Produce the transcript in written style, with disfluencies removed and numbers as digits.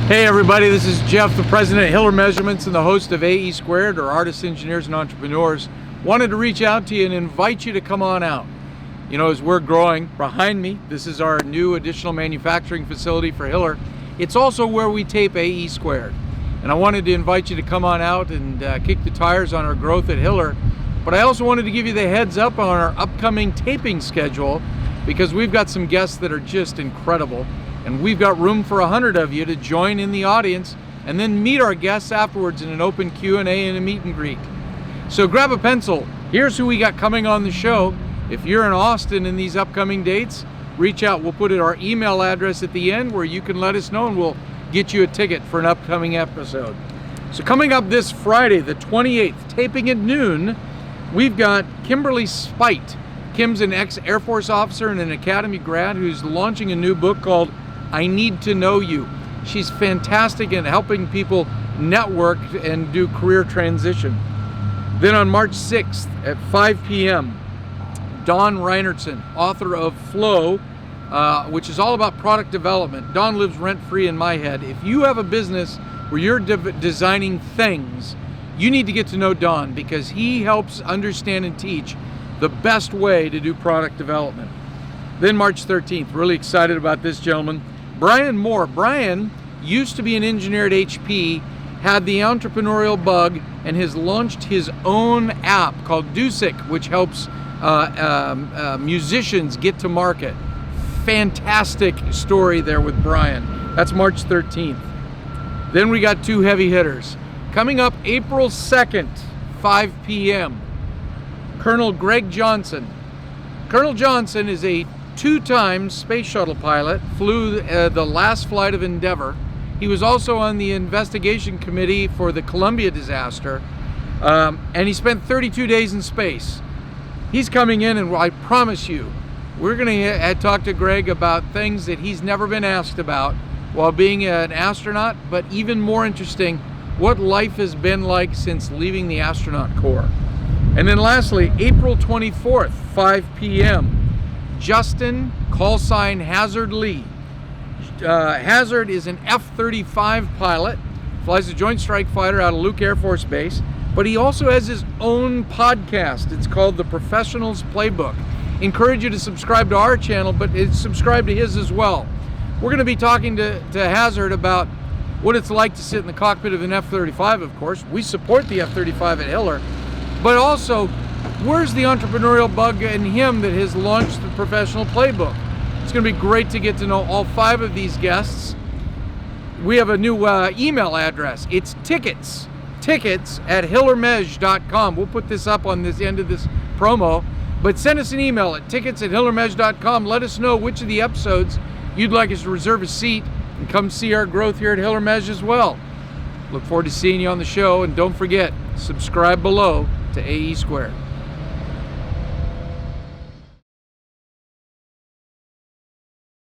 Hey everybody, this is Jeff, the president of Hiller Measurements and the host of ae², or Artists, Engineers, and Entrepreneurs. Wanted to reach out to you and invite you to come on out. You know, as we're growing, behind me, this is our new additional manufacturing facility for Hiller. It's also where we tape ae². And I wanted to invite you to come on out and kick the tires on our growth at Hiller. But I also wanted to give you the heads up on our upcoming taping schedule, because we've got some guests that are just incredible. And we've got room for 100 of you to join in the audience and then meet our guests afterwards in an open Q&A and a meet and greet. So grab a pencil. Here's who we got coming on the show. If you're in Austin in these upcoming dates, reach out. We'll put our email address at the end where you can let us know, and we'll get you a ticket for an upcoming episode. So coming up this Friday, the 28th, taping at noon, we've got Kimberly Spite. Kim's an ex-Air Force officer and an Academy grad who's launching a new book called I Need to Know You. She's fantastic in helping people network and do career transition. Then on March 6th at 5 p.m., Dawn Reinertsen, author of Flow, which is all about product development. Dawn lives rent-free in my head. If you have a business where you're designing things, you need to get to know Dawn, because he helps understand and teach the best way to do product development. Then March 13th, really excited about this gentleman, Brian Moore. Brian used to be an engineer at HP, had the entrepreneurial bug, and has launched his own app called Dusic, which helps musicians get to market. Fantastic story there with Brian. That's March 13th. Then we got two heavy hitters. Coming up April 2nd, 5 p.m., Colonel Greg Johnson. Colonel Johnson is a two-time space shuttle pilot, flew the last flight of Endeavour. He was also on the investigation committee for the Columbia disaster, and he spent 32 days in space. He's coming in, and I promise you, we're going to talk to Greg about things that he's never been asked about while being an astronaut, but even more interesting, what life has been like since leaving the astronaut corps. And then lastly, April 24th, 5 p.m., Justin, call sign Hazzard Lee. Hazzard is an F-35 pilot, flies a Joint Strike Fighter out of Luke Air Force Base, but he also has his own podcast. It's called The Professional's Playbook. Encourage you to subscribe to our channel, but subscribe to his as well. We're going to be talking to Hazzard about what it's like to sit in the cockpit of an F-35, of course. We support the F-35 at Hiller, but also, where's the entrepreneurial bug in him that has launched the Professional Playbook? It's going to be great to get to know all 5 of these guests. We have a new email address. It's tickets at hillermej.com. We'll put this up on this end of this promo, but send us an email at tickets@hillermej.com. Let us know which of the episodes you'd like us to reserve a seat and come see our growth here at Hiller Mej as well. Look forward to seeing you on the show, and don't forget, subscribe below to ae².